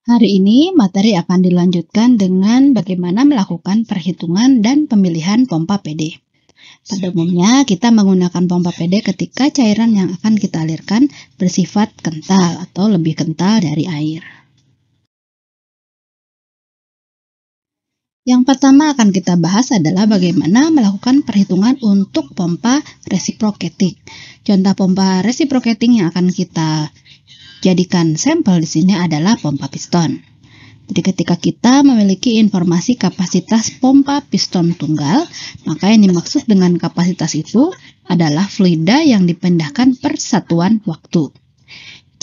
Hari ini materi akan dilanjutkan dengan bagaimana melakukan perhitungan dan pemilihan pompa PD. Pada umumnya, kita menggunakan pompa PD ketika cairan yang akan kita alirkan bersifat kental atau lebih kental dari air. Yang pertama akan kita bahas adalah bagaimana melakukan perhitungan untuk pompa reciprocating. Contoh pompa reciprocating yang akan kita jadikan sampel di sini adalah pompa piston. Jadi ketika kita memiliki informasi kapasitas pompa piston tunggal, maka yang dimaksud dengan kapasitas itu adalah fluida yang dipindahkan per satuan waktu.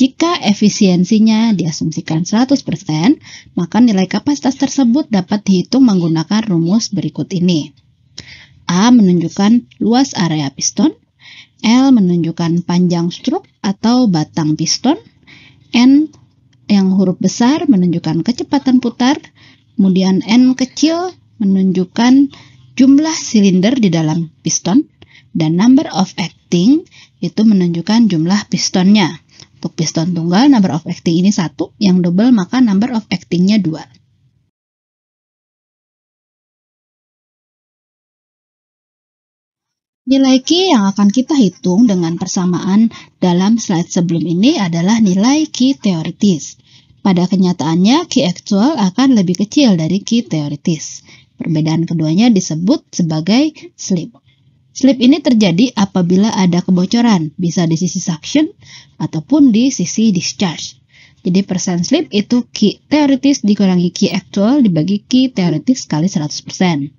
Jika efisiensinya diasumsikan 100%, maka nilai kapasitas tersebut dapat dihitung menggunakan rumus berikut ini. A menunjukkan luas area piston, L menunjukkan panjang struk atau batang piston, N yang huruf besar menunjukkan kecepatan putar, kemudian N kecil menunjukkan jumlah silinder di dalam piston, dan number of acting itu menunjukkan jumlah pistonnya. Untuk piston tunggal, number of acting ini 1, yang double maka number of actingnya 2. Nilai Q yang akan kita hitung dengan persamaan dalam slide sebelum ini adalah nilai Q teoritis. Pada kenyataannya, Q actual akan lebih kecil dari Q teoritis. Perbedaan keduanya disebut sebagai slip. Slip ini terjadi apabila ada kebocoran, bisa di sisi suction ataupun di sisi discharge. Jadi persen slip itu Q teoritis dikurangi Q actual dibagi Q teoritis kali 100%.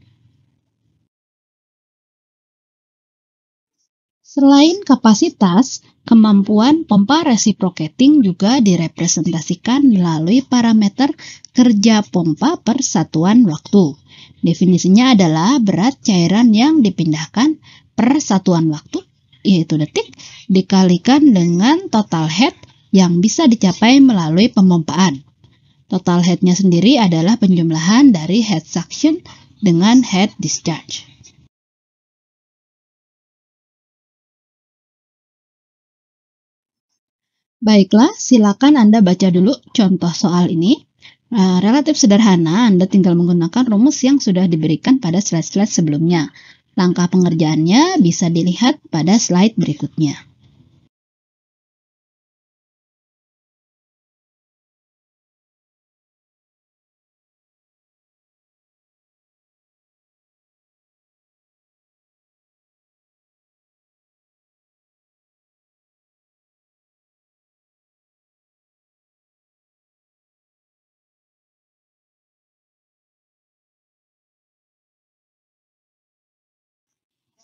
Selain kapasitas, kemampuan pompa reciprocating juga direpresentasikan melalui parameter kerja pompa per satuan waktu. Definisinya adalah berat cairan yang dipindahkan per satuan waktu, yaitu detik, dikalikan dengan total head yang bisa dicapai melalui pemompaan. Total head-nya sendiri adalah penjumlahan dari head suction dengan head discharge. Baiklah, silakan Anda baca dulu contoh soal ini. Relatif sederhana, Anda tinggal menggunakan rumus yang sudah diberikan pada slide-slide sebelumnya. Langkah pengerjaannya bisa dilihat pada slide berikutnya.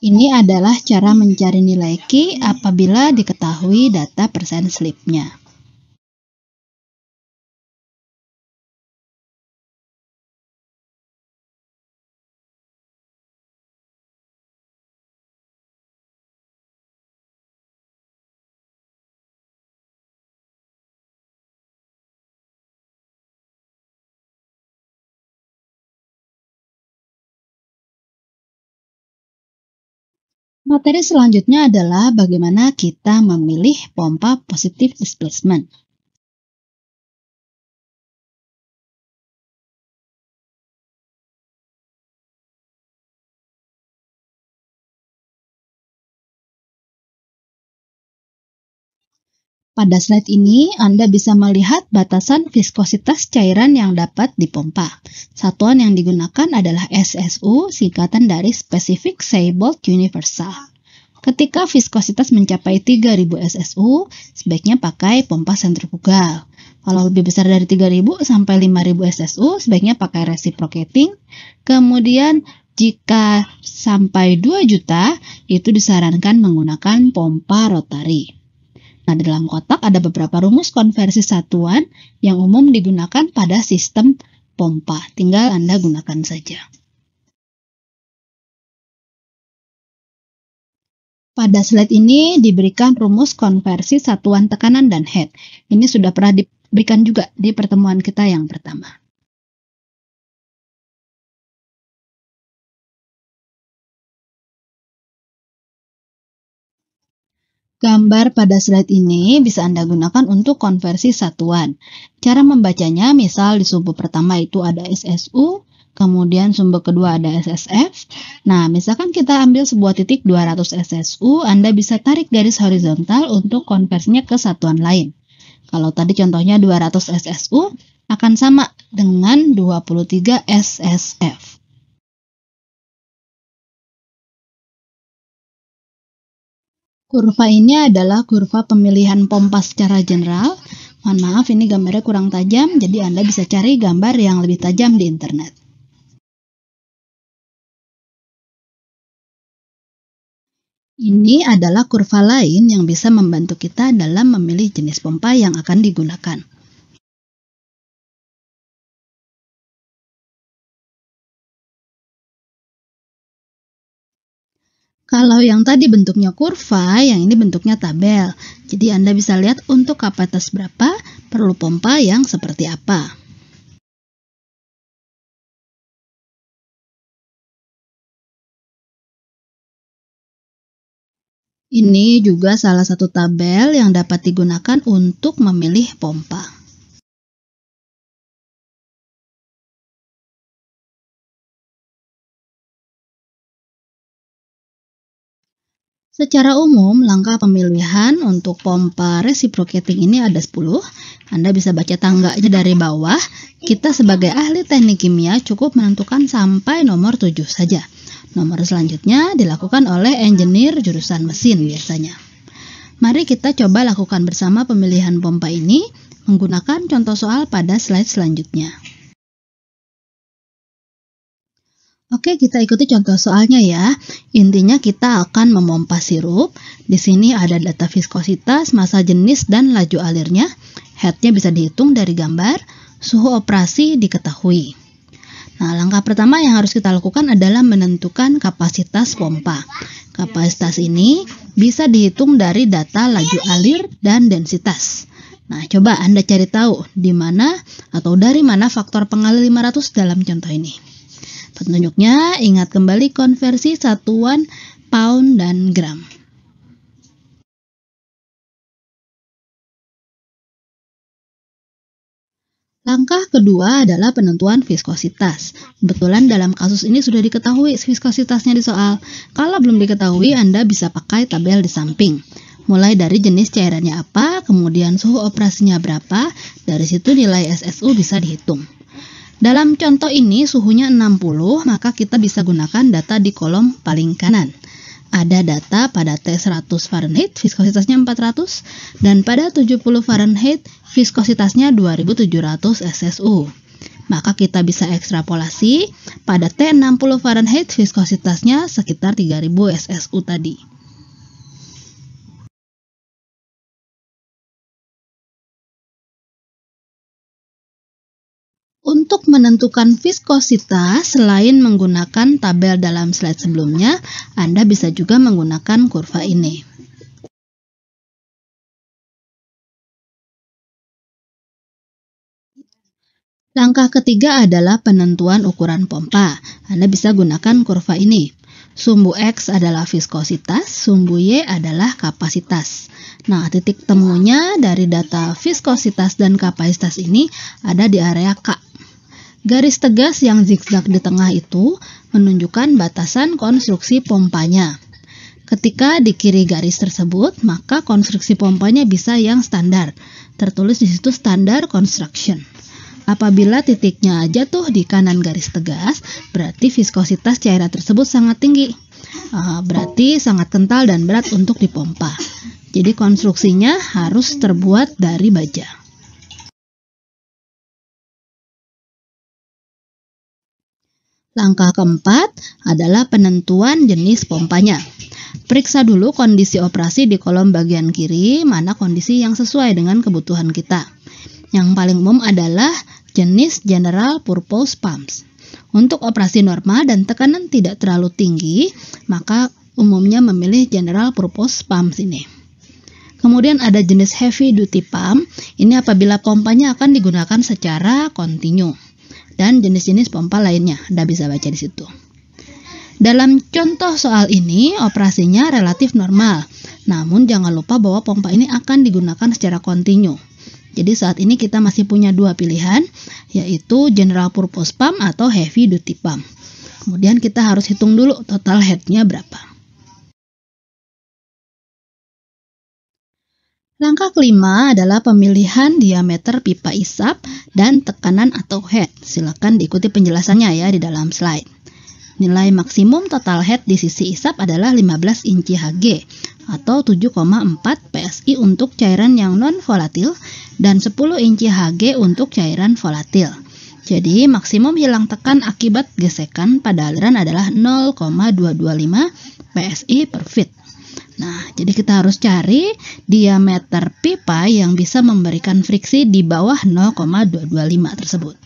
Ini adalah cara mencari nilai Q apabila diketahui data persen slipnya. Materi selanjutnya adalah bagaimana kita memilih pompa positive displacement. Pada slide ini, Anda bisa melihat batasan viskositas cairan yang dapat dipompa. Satuan yang digunakan adalah SSU, singkatan dari Specific Seabolt Universal. Ketika viskositas mencapai 3000 SSU, sebaiknya pakai pompa sentrifugal. Kalau lebih besar dari 3000 sampai 5000 SSU, sebaiknya pakai reciprocating. Kemudian jika sampai 2 juta, itu disarankan menggunakan pompa rotari. Nah, di dalam kotak ada beberapa rumus konversi satuan yang umum digunakan pada sistem pompa. Tinggal Anda gunakan saja. Pada slide ini diberikan rumus konversi satuan tekanan dan head. Ini sudah pernah diberikan juga di pertemuan kita yang pertama. Gambar pada slide ini bisa Anda gunakan untuk konversi satuan. Cara membacanya, misal di sumbu pertama itu ada SSU, kemudian sumbu kedua ada SSF. Nah, misalkan kita ambil sebuah titik 200 SSU, Anda bisa tarik garis horizontal untuk konversinya ke satuan lain. Kalau tadi contohnya 200 SSU akan sama dengan 23 SSF. Kurva ini adalah kurva pemilihan pompa secara general. Mohon maaf, ini gambarnya kurang tajam, jadi Anda bisa cari gambar yang lebih tajam di internet. Ini adalah kurva lain yang bisa membantu kita dalam memilih jenis pompa yang akan digunakan. Kalau yang tadi bentuknya kurva, yang ini bentuknya tabel. Jadi Anda bisa lihat untuk kapasitas berapa, perlu pompa yang seperti apa. Ini juga salah satu tabel yang dapat digunakan untuk memilih pompa. Secara umum, langkah pemilihan untuk pompa reciprocating ini ada 10. Anda bisa baca tangganya dari bawah. Kita sebagai ahli teknik kimia cukup menentukan sampai nomor 7 saja. Nomor selanjutnya dilakukan oleh engineer jurusan mesin biasanya. Mari kita coba lakukan bersama pemilihan pompa ini menggunakan contoh soal pada slide selanjutnya. Oke, kita ikuti contoh soalnya ya. Intinya kita akan memompa sirup. Di sini ada data viskositas, massa jenis, dan laju alirnya. Headnya bisa dihitung dari gambar. Suhu operasi diketahui. Nah, langkah pertama yang harus kita lakukan adalah menentukan kapasitas pompa. Kapasitas ini bisa dihitung dari data laju alir dan densitas. Nah, coba Anda cari tahu di mana atau dari mana faktor pengalih 500 dalam contoh ini. Petunjuknya, ingat kembali konversi satuan pound dan gram. Langkah kedua adalah penentuan viskositas. Kebetulan dalam kasus ini sudah diketahui viskositasnya di soal. Kalau belum diketahui, Anda bisa pakai tabel di samping. Mulai dari jenis cairannya apa, kemudian suhu operasinya berapa, dari situ nilai SSU bisa dihitung. Dalam contoh ini suhunya 60, maka kita bisa gunakan data di kolom paling kanan. Ada data pada T100 Fahrenheit, viskositasnya 400, dan pada 70 Fahrenheit, viskositasnya 2700 SSU. Maka kita bisa ekstrapolasi, pada T60 Fahrenheit, viskositasnya sekitar 3000 SSU tadi. Untuk menentukan viskositas, selain menggunakan tabel dalam slide sebelumnya, Anda bisa juga menggunakan kurva ini. Langkah ketiga adalah penentuan ukuran pompa. Anda bisa gunakan kurva ini. Sumbu X adalah viskositas, sumbu Y adalah kapasitas. Nah, titik temunya dari data viskositas dan kapasitas ini ada di area K. Garis tegas yang zigzag di tengah itu menunjukkan batasan konstruksi pompanya. Ketika di kiri garis tersebut, maka konstruksi pompanya bisa yang standar. Tertulis di situ standar construction. Apabila titiknya jatuh di kanan garis tegas, berarti viskositas cairan tersebut sangat tinggi. Berarti sangat kental dan berat untuk dipompa. Jadi konstruksinya harus terbuat dari baja. Langkah keempat adalah penentuan jenis pompanya. Periksa dulu kondisi operasi di kolom bagian kiri, mana kondisi yang sesuai dengan kebutuhan kita. Yang paling umum adalah jenis General Purpose Pumps. Untuk operasi normal dan tekanan tidak terlalu tinggi, maka umumnya memilih General Purpose Pumps ini. Kemudian ada jenis Heavy Duty Pump, ini apabila pompanya akan digunakan secara kontinu. Dan jenis-jenis pompa lainnya, Anda bisa baca di situ. Dalam contoh soal ini, operasinya relatif normal. Namun jangan lupa bahwa pompa ini akan digunakan secara kontinu. Jadi saat ini kita masih punya dua pilihan, yaitu general purpose pump atau heavy duty pump. Kemudian kita harus hitung dulu total head-nya berapa. Langkah kelima adalah pemilihan diameter pipa isap dan tekanan atau head. Silakan diikuti penjelasannya ya di dalam slide. Nilai maksimum total head di sisi isap adalah 15 inci Hg atau 7,4 PSI untuk cairan yang non-volatil dan 10 inci Hg untuk cairan volatil. Jadi maksimum hilang tekan akibat gesekan pada aliran adalah 0,225 PSI per feet. Nah, jadi kita harus cari diameter pipa yang bisa memberikan friksi di bawah 0,225 tersebut.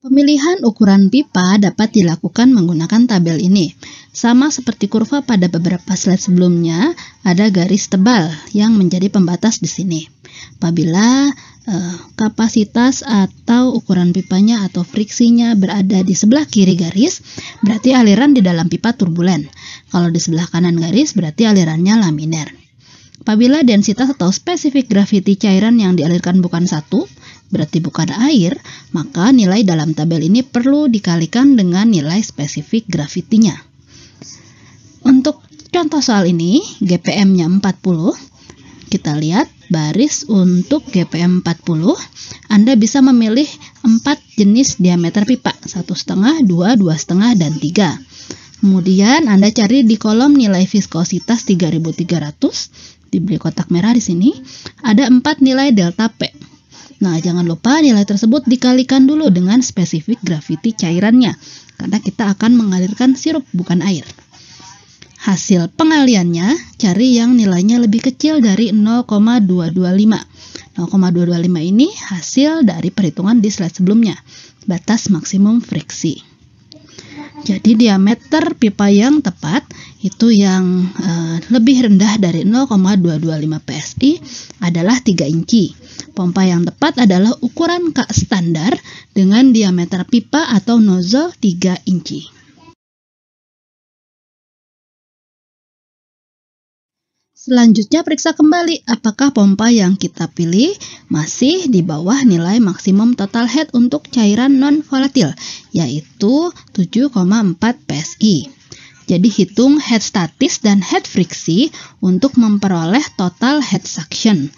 Pemilihan ukuran pipa dapat dilakukan menggunakan tabel ini. Sama seperti kurva pada beberapa slide sebelumnya, ada garis tebal yang menjadi pembatas di sini. Apabila kapasitas atau ukuran pipanya atau friksinya berada di sebelah kiri garis, berarti aliran di dalam pipa turbulen. Kalau di sebelah kanan garis, berarti alirannya laminer. Apabila densitas atau spesifik graviti cairan yang dialirkan bukan 1, berarti bukan air, maka nilai dalam tabel ini perlu dikalikan dengan nilai spesifik gravitinya. Untuk contoh soal ini, GPM-nya 40. Kita lihat baris untuk GPM 40. Anda bisa memilih 4 jenis diameter pipa, 1,5, 2, 2,5, dan 3. Kemudian Anda cari di kolom nilai viskositas 3300, diberi kotak merah di sini, ada 4 nilai delta P. Nah, jangan lupa nilai tersebut dikalikan dulu dengan spesifik graviti cairannya, karena kita akan mengalirkan sirup bukan air. Hasil pengaliannya, cari yang nilainya lebih kecil dari 0,225. 0,225 ini hasil dari perhitungan di slide sebelumnya, batas maksimum friksi. Jadi diameter pipa yang tepat itu yang lebih rendah dari 0,225 PSI adalah 3 inci. Pompa yang tepat adalah ukuran K standar dengan diameter pipa atau nozzle 3 inci. Selanjutnya periksa kembali apakah pompa yang kita pilih masih di bawah nilai maksimum total head untuk cairan non-volatil, yaitu 7,4 PSI. Jadi hitung head statis dan head friksi untuk memperoleh total head suction.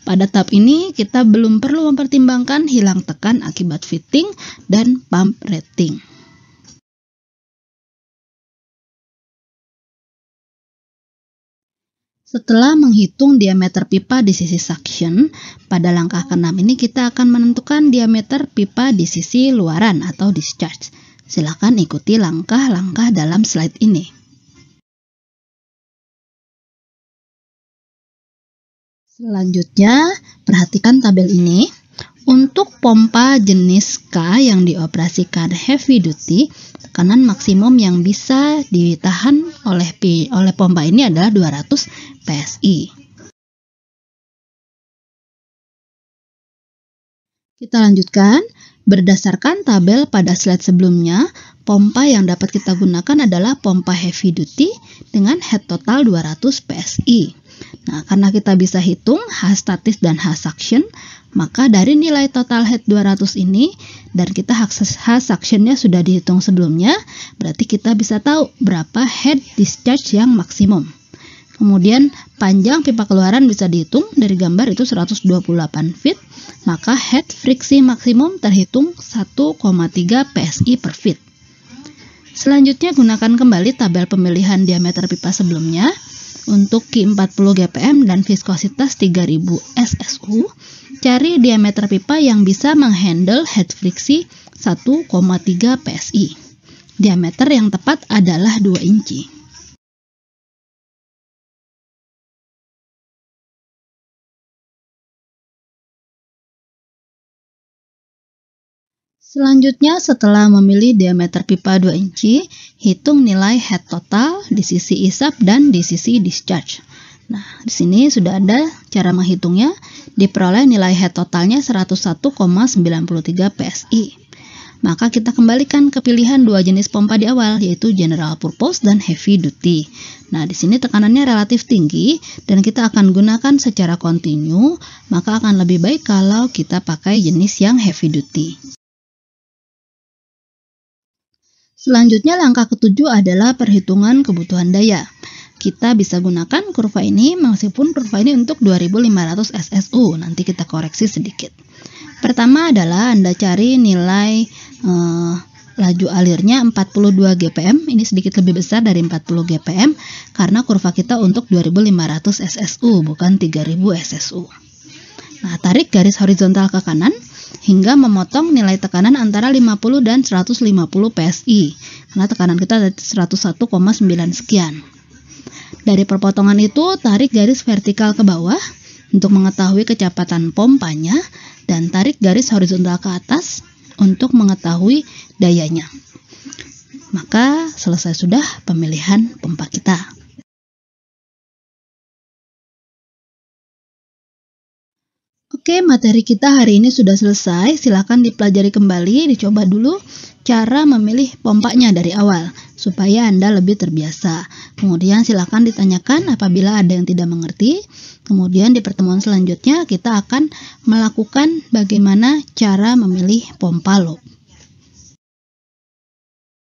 Pada tahap ini kita belum perlu mempertimbangkan hilang tekan akibat fitting dan pump rating. Setelah menghitung diameter pipa di sisi suction, pada langkah ke-6 ini kita akan menentukan diameter pipa di sisi luaran atau discharge. Silakan ikuti langkah-langkah dalam slide ini. Selanjutnya, perhatikan tabel ini. Untuk pompa jenis K yang dioperasikan heavy duty, tekanan maksimum yang bisa ditahan oleh pompa ini adalah 200 PSI. Kita lanjutkan. Berdasarkan tabel pada slide sebelumnya, pompa yang dapat kita gunakan adalah pompa heavy duty dengan head total 200 PSI. Nah, karena kita bisa hitung H statis dan H suction, maka dari nilai total head 200 ini, dan kita H suction-nya sudah dihitung sebelumnya, berarti kita bisa tahu berapa head discharge yang maksimum. Kemudian panjang pipa keluaran bisa dihitung, dari gambar itu 128 feet, maka head friksi maksimum terhitung 1,3 PSI per feet. Selanjutnya gunakan kembali tabel pemilihan diameter pipa sebelumnya. Untuk Q40 GPM dan viskositas 3000 SSU, cari diameter pipa yang bisa menghandle head friksi 1,3 PSI. Diameter yang tepat adalah 2 inci. Selanjutnya, setelah memilih diameter pipa 2 inci, hitung nilai head total di sisi isap dan di sisi discharge. Nah, di sini sudah ada cara menghitungnya. Diperoleh nilai head totalnya 101,93 PSI. Maka kita kembalikan ke pilihan dua jenis pompa di awal, yaitu general purpose dan heavy duty. Nah, di sini tekanannya relatif tinggi dan kita akan gunakan secara kontinu, maka akan lebih baik kalau kita pakai jenis yang heavy duty. Selanjutnya langkah ketujuh adalah perhitungan kebutuhan daya. Kita bisa gunakan kurva ini meskipun kurva ini untuk 2500 SSU. Nanti kita koreksi sedikit. Pertama adalah Anda cari nilai laju alirnya 42 GPM. Ini sedikit lebih besar dari 40 GPM karena kurva kita untuk 2500 SSU bukan 3000 SSU. Nah, tarik garis horizontal ke kanan hingga memotong nilai tekanan antara 50 dan 150 PSI. Karena tekanan kita ada 101,9 sekian. Dari perpotongan itu, tarik garis vertikal ke bawah untuk mengetahui kecepatan pompanya dan tarik garis horizontal ke atas untuk mengetahui dayanya. Maka selesai sudah pemilihan pompa kita. Oke, materi kita hari ini sudah selesai. Silakan dipelajari kembali, dicoba dulu cara memilih pompanya dari awal supaya Anda lebih terbiasa. Kemudian silakan ditanyakan apabila ada yang tidak mengerti. Kemudian di pertemuan selanjutnya kita akan melakukan bagaimana cara memilih pompa loop.